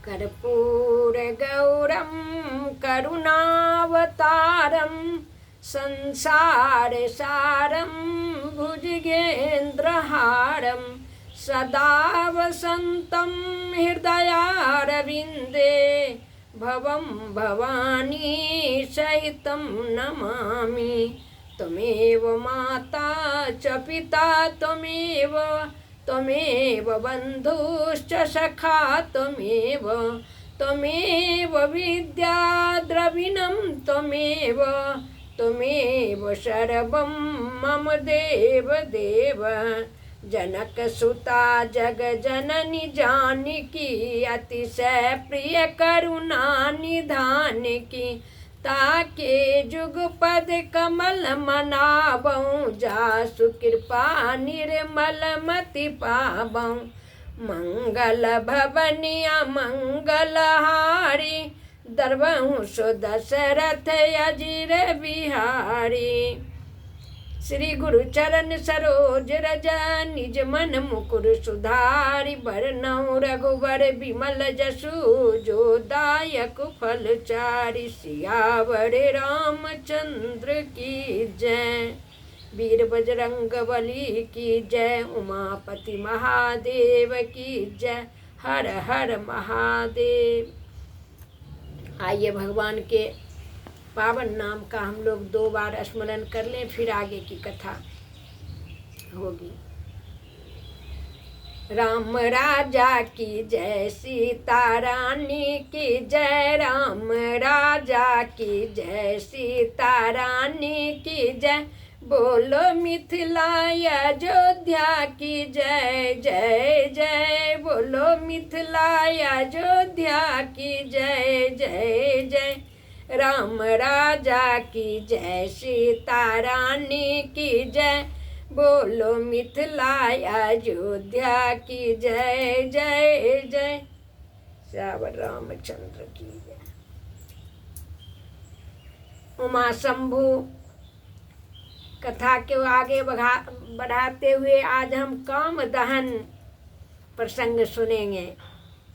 कर्पूरगौरं करुणावतारं संसारसारं भुजगेन्द्रहारं सदा वसन्तं हृदयारविन्दे भवं भवानी सहितं नमामि। त्वमेव माता च पिता त्वमेव बन्धुश्च सखा त्वमेव विद्या द्रविणं त्वमेव सर्वं मम देव। जनकसुता जगजननी जानकी अतिशय प्रिय करुणा निधानकी। ताके जुगपद कमल मनाबऊँ जासु कृपा निर्मल मति पाबऊँ। मंगल भवनिया मंगलहारी दरबहु सो दशरथ अजिर बिहारी। श्री गुरु चरण सरोज रज निज मन मुकुर सुधारि। बरनउँ रघुबर बिमल जसु जो दायक फल चारि। सियावर रामचंद्र की जय। वीर बजरंग बली की जय। उमापति महादेव की जय। हर हर महादेव। आइए भगवान के पावन नाम का हम लोग 2 बार स्मरण कर लें, फिर आगे की कथा होगी। राम राजा की जय, सीता रानी की जय। राम राजा की जय, सीता रानी की जय। बोलो मिथिला अयोध्या की जय जय जय। बोलो मिथिला अयोध्या की जय जय जय। राम राजा की जय, सीता रानी की जय। बोलो मिथिला अयोध्या की जय जय जय। श्यावर रामचंद्र की जय। उमा शंभु कथा के आगे बढ़ाते हुए आज हम काम दहन प्रसंग सुनेंगे।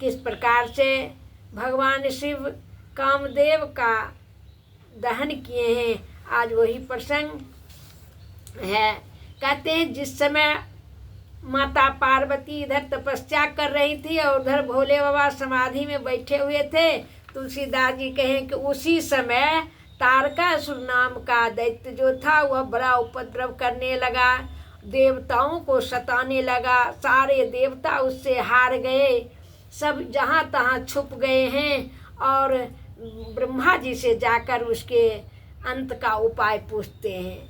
किस प्रकार से भगवान शिव कामदेव का दहन किए हैं, आज वही प्रसंग है। कहते हैं जिस समय माता पार्वती इधर तपस्या कर रही थी और उधर भोले बाबा समाधि में बैठे हुए थे, तुलसीदास जी कहें कि उसी समय तारकासुर नाम का दैत्य जो था वह बड़ा उपद्रव करने लगा, देवताओं को सताने लगा। सारे देवता उससे हार गए, सब जहाँ तहाँ छुप गए हैं और ब्रह्मा जी से जाकर उसके अंत का उपाय पूछते हैं।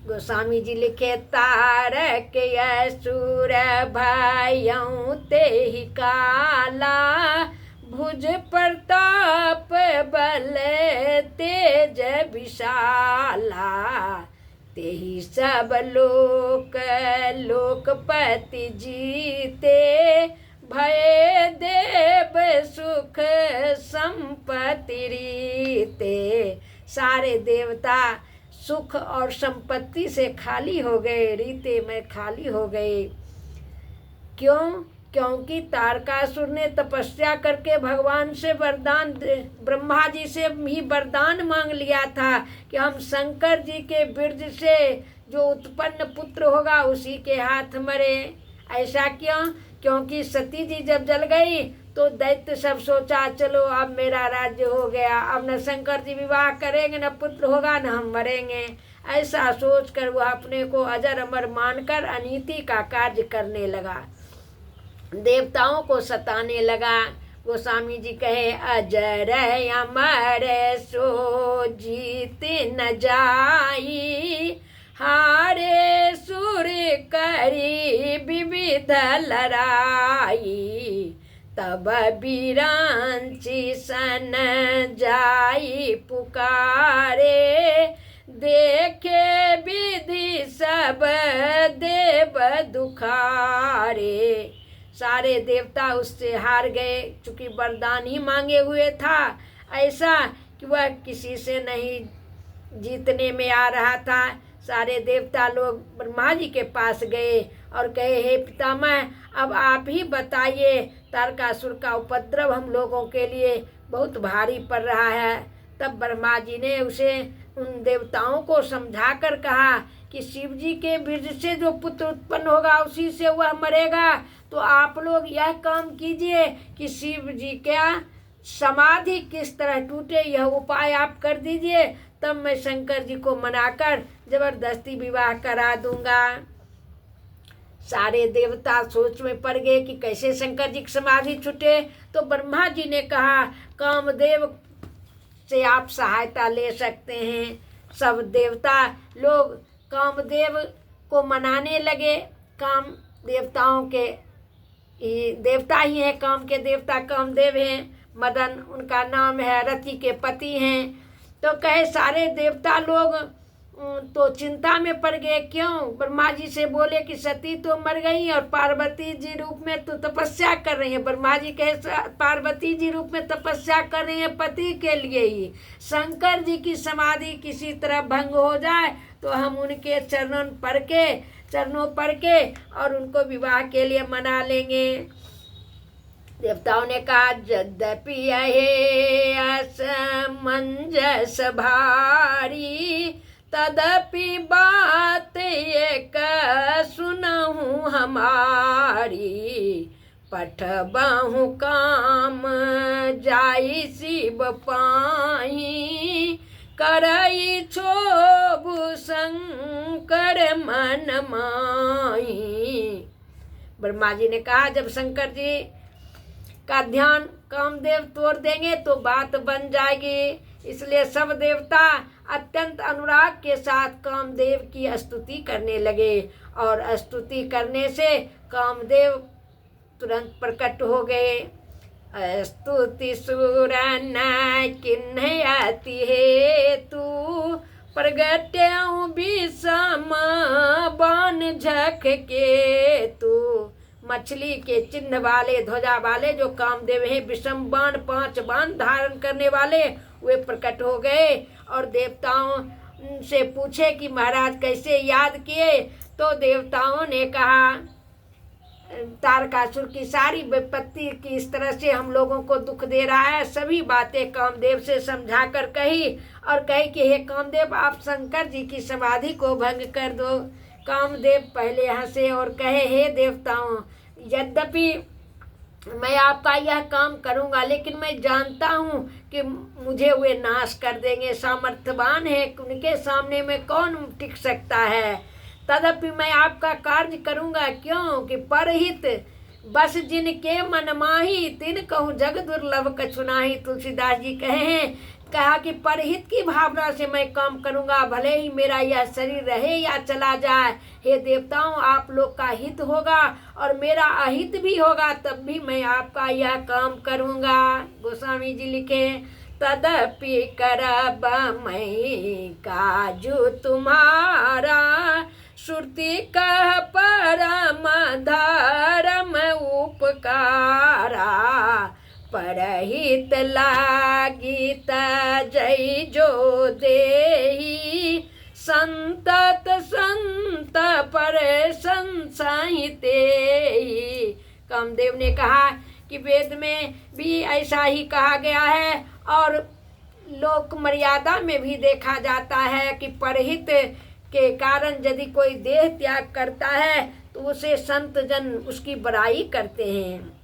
गोस्वामी जी लिखे तारक असुर भयउ तेहि काला। भुज प्रताप बल तेज विशाला। तेहि सब लोकपति जीते। भय देव सुख संपत्ति रीते। सारे देवता सुख और संपत्ति से खाली हो गए, रीते में खाली हो गए। क्यों? क्योंकि तारकासुर ने तपस्या करके भगवान से वरदान, ब्रह्मा जी से भी वरदान मांग लिया था कि हम शंकर जी के बीज से जो उत्पन्न पुत्र होगा उसी के हाथ मरे। ऐसा क्यों? क्योंकि सती जी जब जल गई तो दैत्य सब सोचा चलो अब मेरा राज्य हो गया, अब न शंकर जी विवाह करेंगे, न पुत्र होगा, न हम मरेंगे। ऐसा सोचकर वह अपने को अजर अमर मानकर अनीति का कार्य करने लगा, देवताओं को सताने लगा। गोस्वामी जी कहे अजर अमर सो जीत न जाई। हारे सुर करी विविध लड़ाई। तब बिरांची सन जाई पुकारे। देखे विधि सब देव दुखारे। सारे देवता उससे हार गए, चूंकि वरदान ही मांगे हुए था ऐसा कि वह किसी से नहीं जीतने में आ रहा था। सारे देवता लोग ब्रह्मा जी के पास गए और कहे हे पितामह अब आप ही बताइए तारकासुर का उपद्रव हम लोगों के लिए बहुत भारी पड़ रहा है। तब ब्रह्मा जी ने उसे उन देवताओं को समझा कर कहा कि शिव जी के बीज से जो पुत्र उत्पन्न होगा उसी से वह मरेगा। तो आप लोग यह काम कीजिए कि शिव जी का समाधि किस तरह टूटे यह उपाय आप कर दीजिए, तब मैं शंकर जी को मनाकर जबरदस्ती विवाह करा दूंगा। सारे देवता सोच में पड़ गए कि कैसे शंकर जी की समाधि छूटे। तो ब्रह्मा जी ने कहा कामदेव से आप सहायता ले सकते हैं। सब देवता लोग कामदेव को मनाने लगे। काम देवताओं के देवता ही हैं, काम के देवता कामदेव हैं। मदन उनका नाम है, रति के पति हैं। तो कहे सारे देवता लोग तो चिंता में पड़ गए। क्यों? ब्रह्मा जी से बोले कि सती तो मर गई और पार्वती जी रूप में तो तपस्या कर रही है। ब्रह्मा जी कहे पार्वती जी रूप में तपस्या कर रही है पति के लिए ही। शंकर जी की समाधि किसी तरह भंग हो जाए तो हम उनके चरणों पर के और उनको विवाह के लिए मना लेंगे। देवताओं ने कहा यद्यपि यह असमंजस भारी, तदपि बात एक सुनहु हमारी। पठबहु काम जाई शिव पाई, करई क्षोभ शंकर मन माही। ब्रह्मा जी ने कहा जब शंकर जी का ध्यान कामदेव तोड़ देंगे तो बात बन जाएगी। इसलिए सब देवता अत्यंत अनुराग के साथ कामदेव की स्तुति करने लगे और स्तुति करने से कामदेव तुरंत प्रकट हो गए। स्तुति सुर न किन्ह अति हेतु, प्रगट्यऊ विषम बाण झख केतु। मछली के चिन्ह वाले ध्वजा वाले जो कामदेव हैं, विषम बाण 5 बाण धारण करने वाले, वे प्रकट हो गए और देवताओं से पूछे कि महाराज कैसे याद किए। तो देवताओं ने कहा तारकासुर की सारी विपत्ति की इस तरह से हम लोगों को दुख दे रहा है, सभी बातें कामदेव से समझा कर कही और कही कि हे कामदेव आप शंकर जी की समाधि को भंग कर दो। कामदेव पहले हंसे और कहे हे देवताओं, यद्यपि मैं आपका यह काम करूंगा लेकिन मैं जानता हूँ कि मुझे वे नाश कर देंगे, सामर्थ्यवान है, उनके सामने में कौन टिक सकता है। तदपि मैं आपका कार्य करूंगा, क्यों कि परहित बस जिनके मन माही, तिन कहूँ जग दुर्लभ कछु नाही। तुलसीदास जी कहे हैं, कहा कि परहित की भावना से मैं काम करूंगा, भले ही मेरा यह शरीर रहे या चला जाए। हे देवताओं आप लोग का हित होगा और मेरा अहित भी होगा, तब भी मैं आपका यह काम करूंगा। गोस्वामी जी लिखे तदपि करब मैं काजू तुम्हारा, श्रुति कह परम धर्म उपकारा। परहित लागित जय जो देहि, संतत संत पर संसाहिते। कामदेव ने कहा कि वेद में भी ऐसा ही कहा गया है और लोक मर्यादा में भी देखा जाता है कि परहित के कारण यदि कोई देह त्याग करता है तो उसे संत जन उसकी बड़ाई करते हैं।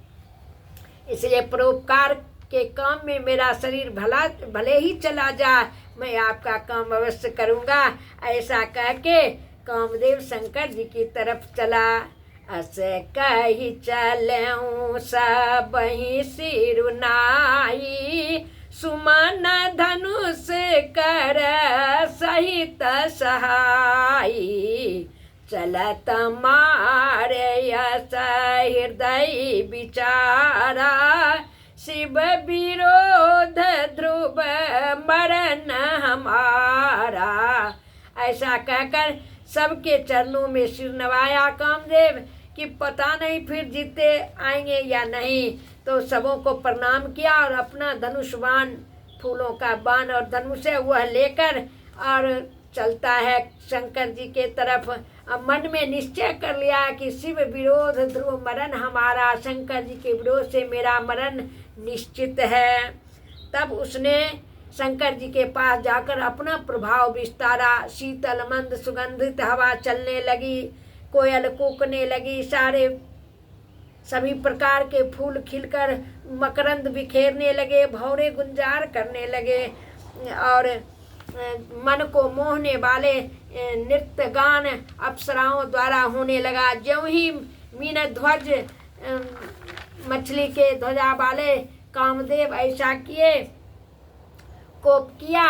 इसलिए परोपकार के काम में मेरा शरीर भले ही चला जाए, मैं आपका काम अवश्य करूँगा। ऐसा कह के कामदेव शंकर जी की तरफ चला। अस कही चलऊँ सब ही सिरुनाई, सुमन धनुष कर सहित सहाई। चलत मारे यस हृदय विचारा, शिव विरोध ध्रुव मरण हमारा। ऐसा कहकर सबके चरणों में सिर नवाया कामदेव कि पता नहीं फिर जीते आएंगे या नहीं। तो सबों को प्रणाम किया और अपना धनुष बाण, फूलों का बाण और धनुष है वह लेकर और चलता है शंकर जी के तरफ। अब मन में निश्चय कर लिया कि शिव विरोध ध्रुव मरण हमारा, शंकर जी के विरोध से मेरा मरण निश्चित है। तब उसने शंकर जी के पास जाकर अपना प्रभाव विस्तारा। शीतल मंद सुगंधित हवा चलने लगी, कोयल कूकने लगी, सभी प्रकार के फूल खिलकर मकरंद बिखेरने लगे, भौरे गुंजार करने लगे और मन को मोहने वाले नृत्य गान अप्सराओं द्वारा होने लगा। ज्यों ही मीन ध्वज मछली के ध्वजा वाले कामदेव ऐसा कोप किया,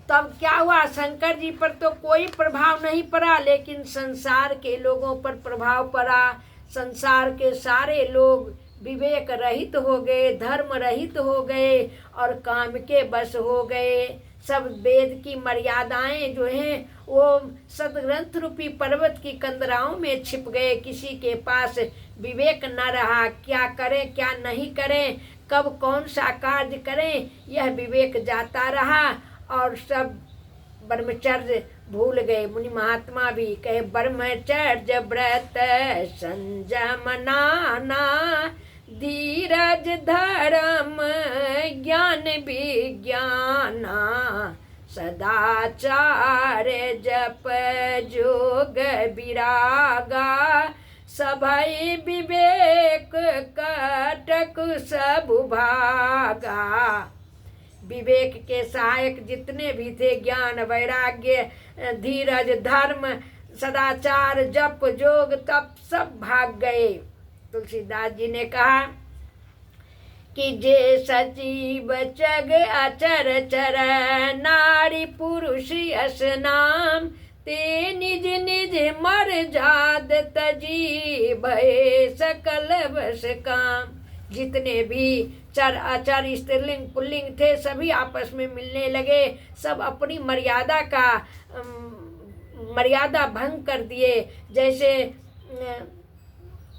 तब क्या हुआ, शंकर जी पर तो कोई प्रभाव नहीं पड़ा, लेकिन संसार के लोगों पर प्रभाव पड़ा। संसार के सारे लोग विवेक रहित हो गए, धर्म रहित हो गए और काम के बस हो गए। सब वेद की मर्यादाएं जो हैं वो सदग्रंथ रूपी पर्वत की कंदराओं में छिप गए। किसी के पास विवेक न रहा, क्या करें क्या नहीं करें, कब कौन सा कार्य करें, यह विवेक जाता रहा और सब ब्रह्मचर्य भूल गए। मुनि महात्मा भी कहे ब्रह्मचर्य व्रत संयम नाना, धीरज धर्म ज्ञान विज्ञाना, सदाचार जप जोग विरागा, सभई विवेक कटक सब भागा। विवेक के सहायक जितने भी थे, ज्ञान वैराग्य धीरज धर्म सदाचार जप जोग तप, सब भाग गए। तुलसीदास जी ने कहा कि जे सजीव जग अचर चर, नारी पुरुष यश नाम, ते निज निज मर जाद तजी, भय सकल बस काम। जितने भी चर अचर स्त्रीलिंग पुल्लिंग थे सभी आपस में मिलने लगे, सब अपनी मर्यादा भंग कर दिए। जैसे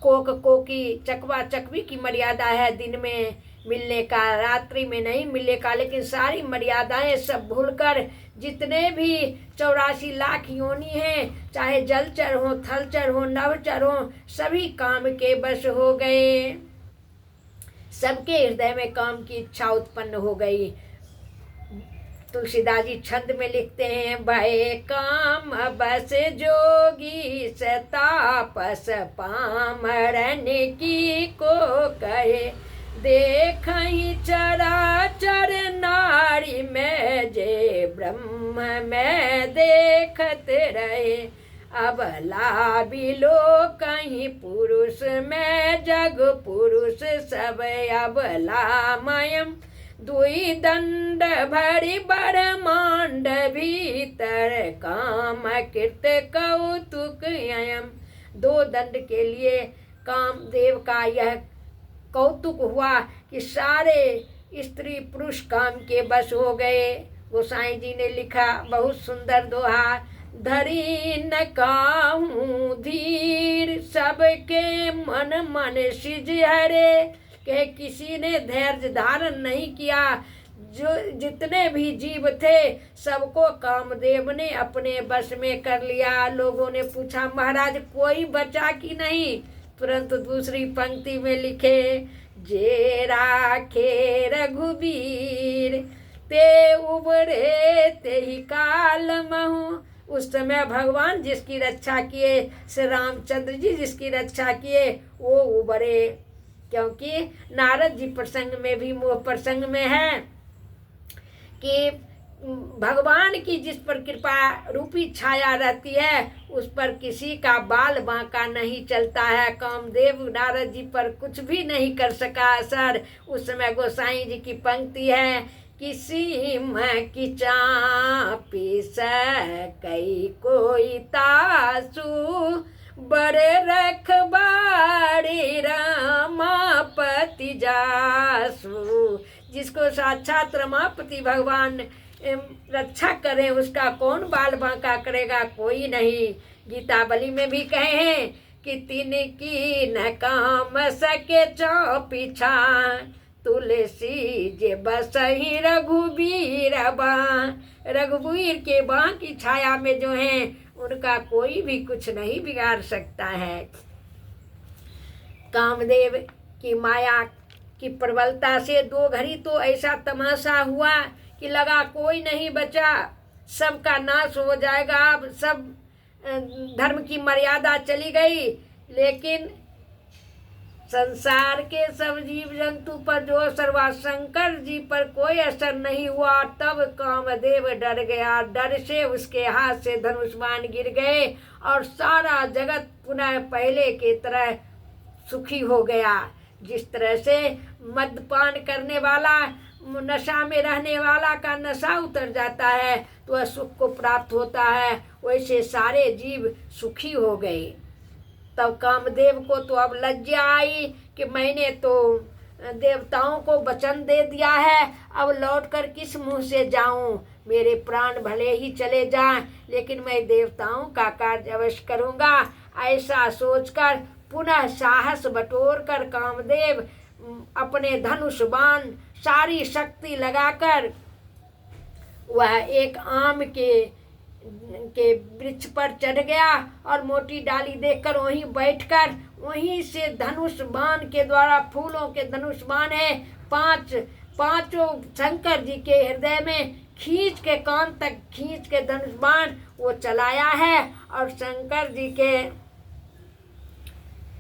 कोक कोकी चकवा चकवी की मर्यादा है दिन में मिलने का, रात्रि में नहीं मिलने का, लेकिन सारी मर्यादाएं सब भूलकर जितने भी 84 लाख योनि हैं, चाहे जलचर हो थलचर हो नवचर हो, सभी काम के बस हो गए। सबके हृदय में काम की इच्छा उत्पन्न हो गई। तुलसीदास जी छंद में लिखते हैं, भय काम बस जोगी सतापस पामरन की को कहे, देखहि चराचर नारी में जे ब्रह्म में देखत रहे, अबला बिलो कहीं पुरुष में जग पुरुष सब, अबला मयम दुई दंड भरी ब्रह्मांड भीतर, काम कृत कौतुक अयम। 2 दंड के लिए कामदेव का यह कौतुक हुआ कि सारे स्त्री पुरुष काम के बस हो गए। गोसाई जी ने लिखा बहुत सुंदर दोहा, धरी न काहू धीर सबके मन मन सिज हरे, के किसी ने धैर्य धारण नहीं किया। जो जितने भी जीव थे सबको कामदेव ने अपने बस में कर लिया। लोगों ने पूछा महाराज कोई बचा कि नहीं, तुरंत दूसरी पंक्ति में लिखे, जे राखे रघुबीर ते उबरे ते ही काल महू। उस समय भगवान जिसकी रक्षा किए, श्री रामचंद्र जी जिसकी रक्षा किए, वो उबरे। क्योंकि नारद जी प्रसंग में भी मोह प्रसंग में है कि भगवान की जिस पर कृपा रूपी छाया रहती है उस पर किसी का बाल बांका नहीं चलता है। कामदेव नारद जी पर कुछ भी नहीं कर सका असर। उस समय गोसाई जी की पंक्ति है, किसी में की चापी सकई कोई तासु, बड़े रखबारी रमापति जासु। जिसको साक्षात रमापति भगवान रक्षा करें उसका कौन बाल बांका करेगा, कोई नहीं। गीतावली में भी कहे हैं कि तिनकी न काम सके चौपी छा, तुलसी जे बसही रघुबीर बाँ। रघुबीर के बाँ की छाया में जो है उनका कोई भी कुछ नहीं बिगाड़ सकता है। कामदेव की माया की प्रबलता से 2 घड़ी तो ऐसा तमाशा हुआ कि लगा कोई नहीं बचा, सबका नाश हो जाएगा, अब सब धर्म की मर्यादा चली गई। लेकिन संसार के सब जीव जंतु पर जो असर हुआ, शंकर जी पर कोई असर नहीं हुआ। तब कामदेव डर गया, डर से उसके हाथ से धनुष बाण गिर गए और सारा जगत पुनः पहले की तरह सुखी हो गया। जिस तरह से मद्यपान करने वाला, नशा में रहने वाला का नशा उतर जाता है तो वह सुख को प्राप्त होता है, वैसे सारे जीव सुखी हो गए। तब कामदेव को तो अब लज्जा आई कि मैंने तो देवताओं को वचन दे दिया है, अब लौटकर किस मुंह से जाऊं। मेरे प्राण भले ही चले जाएं, लेकिन मैं देवताओं का कार्य अवश्य करूंगा। ऐसा सोचकर पुनः साहस बटोर कर कामदेव अपने धनुष बाण सारी शक्ति लगाकर वह एक आम के वृक्ष पर चढ़ गया और मोटी डाली देखकर वहीं बैठकर वहीं से धनुष बाण के द्वारा, फूलों के धनुष बाण है, पांचों शंकर जी के हृदय में खींच के, कान तक खींच के धनुष बाण वो चलाया है। और शंकर जी के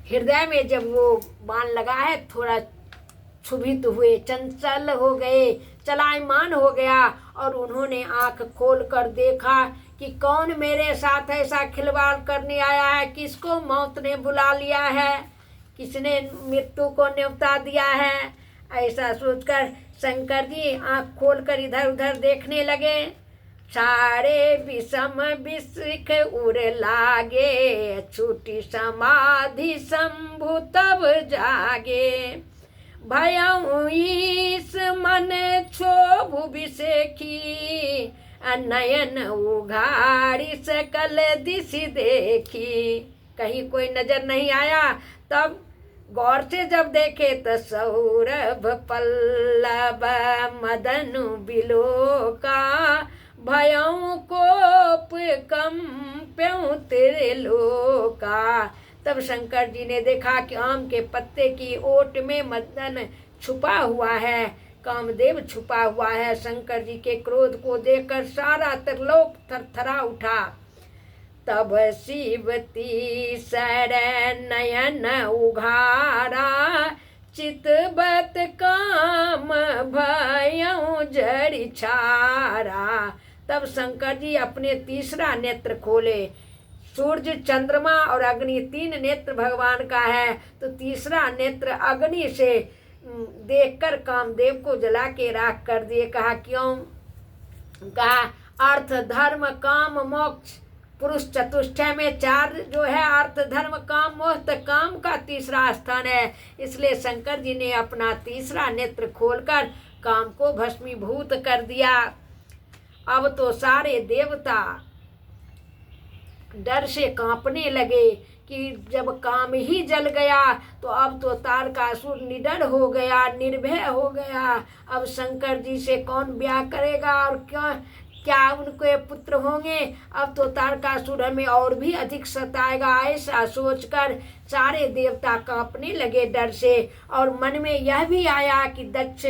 हृदय में जब वो बाण लगा है, थोड़ा क्षुभित हुए, चंचल हो गए, चलायमान हो गया और उन्होंने आंख खोल कर देखा कि कौन मेरे साथ ऐसा खिलवाड़ करने आया है, किसको मौत ने बुला लिया है, किसने मृत्यु को न्योता दिया है। ऐसा सोचकर शंकर जी आंख खोलकर इधर उधर देखने लगे। सारे विषम विषिख उड़ लागे, छूटी समाधि शंभु तब जागे। भयउ ईस मन क्षोभु विषेखी, नयन उघारी सकल दिशि देखी। कहीं कोई नजर नहीं आया। तब गौर से जब देखे तो सौरभ पल्लव मदनु बिलोका, भयउ कोप कंप्यउ त्रिलोका। तब शंकर जी ने देखा कि आम के पत्ते की ओट में मदन छुपा हुआ है, कामदेव छुपा हुआ है। शंकर जी के क्रोध को देखकर सारा त्रिलोक थरथरा उठा। तब शिवती सर नयन उघारा, चितबत काम भयउ जड़ि छारा। तब शंकर जी अपने तीसरा नेत्र खोले। सूर्य, चंद्रमा और अग्नि 3 नेत्र भगवान का है, तो तीसरा नेत्र अग्नि से देखकर कामदेव को जला के राख कर दिए। कहा क्यों? कहा अर्थ धर्म काम मोक्ष, पुरुष चतुष्टय में 4 जो है अर्थ धर्म काम मोक्ष, काम का तीसरा स्थान है। इसलिए शंकर जी ने अपना तीसरा नेत्र खोलकर काम को भस्मीभूत कर दिया। अब तो सारे देवता डर से कांपने लगे कि जब काम ही जल गया तो अब तो तारकासुर निडर हो गया, निर्भय हो गया। अब शंकर जी से कौन ब्याह करेगा और क्या उनके पुत्र होंगे? अब तो तारकासुर हमें और भी अधिक सताएगा। ऐसा सोचकर सारे देवता कांपने लगे डर से। और मन में यह भी आया कि दक्ष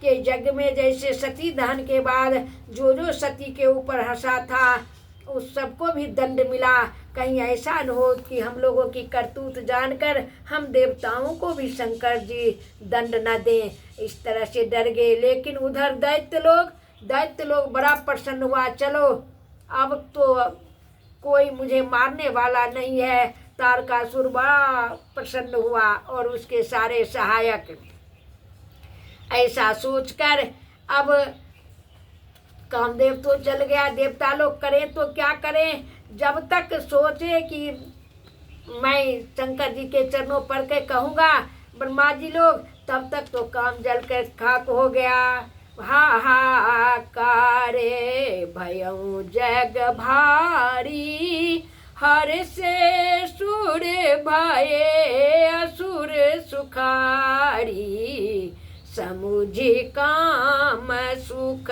के यज्ञ में जैसे सती दहन के बाद जो सती के ऊपर हंसा था उस सबको भी दंड मिला, कहीं ऐसा न हो कि हम लोगों की करतूत जानकर हम देवताओं को भी शंकर जी दंड न दें। इस तरह से डर गए। लेकिन उधर दैत्य लोग बड़ा प्रसन्न हुआ। चलो अब तो कोई मुझे मारने वाला नहीं है। तारकासुर बड़ा प्रसन्न हुआ और उसके सारे सहायक। ऐसा सोचकर अब कामदेव तो जल गया, देवता लोग करें तो क्या करें? जब तक सोचे कि मैं शंकर जी के चरणों पर के कहूँगा ब्रह्मा जी लोग, तब तक तो काम जल कर खाक हो गया। हाहाकारे भयउ जग भारी, हर से सुर भये असुर सुखारी। समुझि काम सुख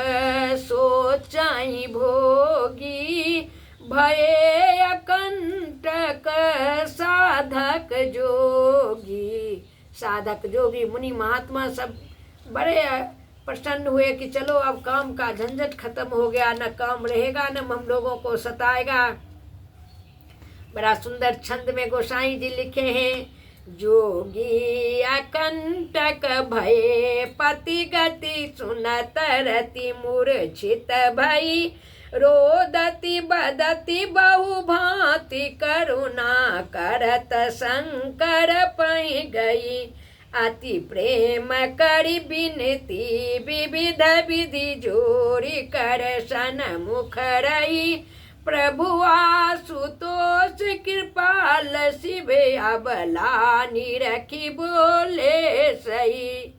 सोचाई भोगी, भये अकंटक साधक जोगी। साधक जोगी मुनि महात्मा सब बड़े प्रसन्न हुए कि चलो अब काम का झंझट खत्म हो गया, न काम रहेगा न हम लोगों को सताएगा। बड़ा सुंदर छंद में गोसाई जी लिखे हैं, जोगी अकंटक भये पति गति सुनत रति मूर्छित भई, रोदति बदति बहु भांति करुणा करत शंकर पै गई, अति प्रेम करि बिनती विविध विधि जोरी कर सन्मुख रही, प्रभु आशुतोष कृपाल शिव अबला निरखी बोले सही।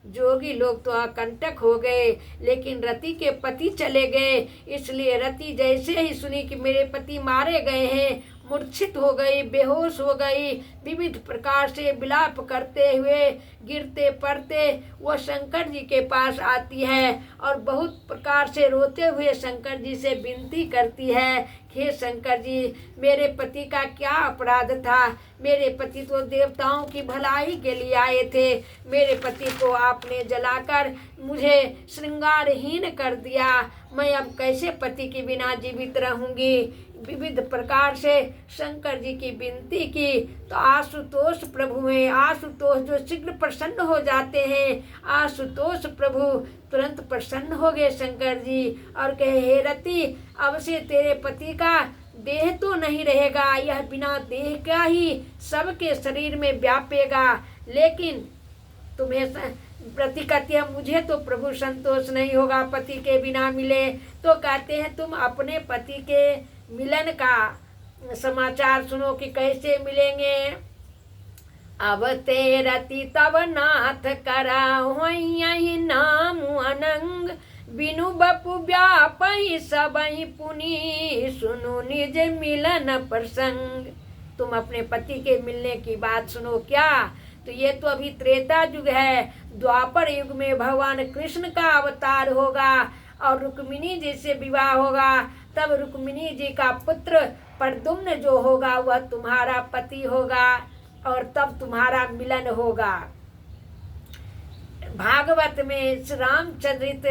जोगी लोग तो आकंटक हो गए, लेकिन रति के पति चले गए, इसलिए रति जैसे ही सुनी कि मेरे पति मारे गए हैं, मूर्छित हो गई, बेहोश हो गई, विविध प्रकार से विलाप करते हुए गिरते पड़ते वो शंकर जी के पास आती है और बहुत प्रकार से रोते हुए शंकर जी से विनती करती है, हे शंकर जी, मेरे पति का क्या अपराध था? मेरे पति तो देवताओं की भलाई के लिए आए थे, मेरे पति को आपने जलाकर मुझे श्रृंगारहीन कर दिया, मैं अब कैसे पति के बिना जीवित रहूंगी? विविध प्रकार से शंकर जी की विनती की तो आशुतोष प्रभु हैं, आशुतोष जो शीघ्र प्रसन्न हो जाते हैं, आशुतोष प्रभु तुरंत प्रसन्न हो गए शंकर जी और कहे, हे रति, अब से तेरे पति का देह तो नहीं रहेगा, यह बिना देह का ही सबके शरीर में व्यापेगा, लेकिन तुम्हें प्रति कहती है मुझे तो प्रभु संतोष नहीं होगा पति के बिना मिले। तो कहते हैं तुम अपने पति के मिलन का समाचार सुनो कि कैसे मिलेंगे। अब ते रति तब नाथ करा यही नाम अनंग, बिनु बपु व्यापई सबई पुनि, सुनो निज मिलन प्रसंग। तुम अपने पति के मिलने की बात सुनो। क्या? तो ये तो अभी त्रेता युग है, द्वापर युग में भगवान कृष्ण का अवतार होगा और रुक्मिणी जी से विवाह होगा, तब रुक्मिणी जी का पुत्र प्रद्युम्न जो होगा वह तुम्हारा पति होगा और तब तुम्हारा मिलन होगा। भागवत में रामचरित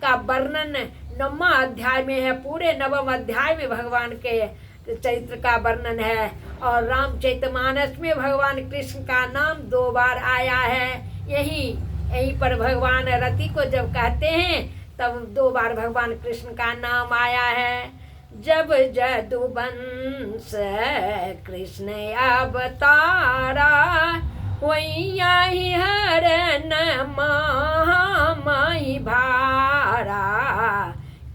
का वर्णन 9वां अध्याय में है, पूरे 9वें अध्याय में भगवान के चरित्र का वर्णन है और रामचरितमानस में भगवान कृष्ण का नाम 2 बार आया है। यहीं पर भगवान रति को जब कहते हैं तब 2 बार भगवान कृष्ण का नाम आया है। जब जदुवंश कृष्ण अवतारा, वही हरन महामहि भारा,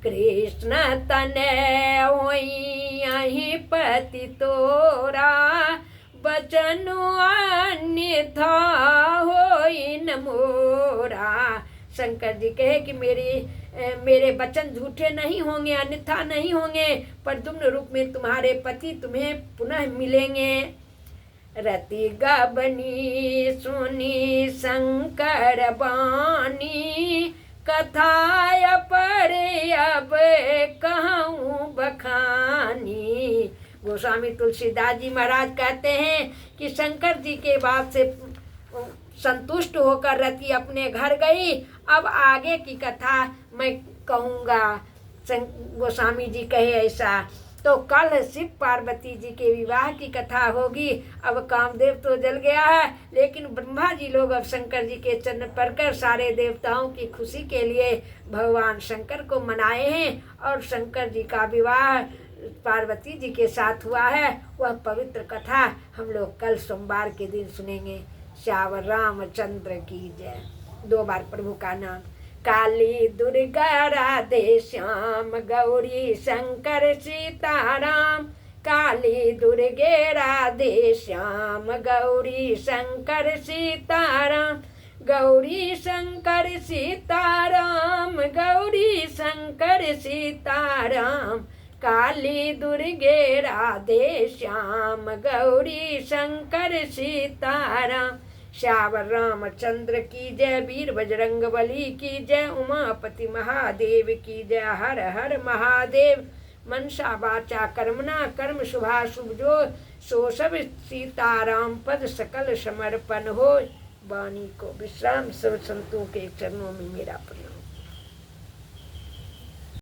कृष्ण तने वही पति तोरा, बचनु अन्यथा होई न मोरा। शंकर जी कहे कि मेरे वचन झूठे नहीं होंगे, अन्यथा नहीं होंगे, प्रद्युम्न रूप में तुम्हारे पति तुम्हें पुनः मिलेंगे। रति गबनी सुनी शंकर बानी, कथा पर अब कहूँ बखानी। गोस्वामी तुलसीदास जी महाराज कहते हैं कि शंकर जी के बात से संतुष्ट होकर रति अपने घर गई। अब आगे की कथा मैं कहूँगा। गोस्वामी जी कहे ऐसा। तो कल शिव पार्वती जी के विवाह की कथा होगी। अब कामदेव तो जल गया है, लेकिन ब्रह्मा जी लोग अब शंकर जी के चरण पड़कर सारे देवताओं की खुशी के लिए भगवान शंकर को मनाए हैं और शंकर जी का विवाह पार्वती जी के साथ हुआ है। वह पवित्र कथा हम लोग कल सोमवार के दिन सुनेंगे। श्यावर रामचंद्र की जय। 2 बार प्रभु का नाम। काली दुर्गा राधे श्याम, गौरी शंकर सीताराम। काली दुर्गे राधे श्याम, गौरी शंकर सीताराम। गौरी शंकर सीताराम, गौरी शंकर सीताराम। काली दुर्गे राधे श्याम, गौरी शंकर सीताराम। श्यावर रामचंद्र की जय। वीर बजरंग बली की जय। उमापति महादेव की जय। हर हर महादेव। मनसा वाचा कर्मणा कर्म शुभाशुभ जो, सो सब सीताराम पद सकल समर्पण हो। वाणी को विश्राम, सब संतों के चरणों में मेरा प्रेम।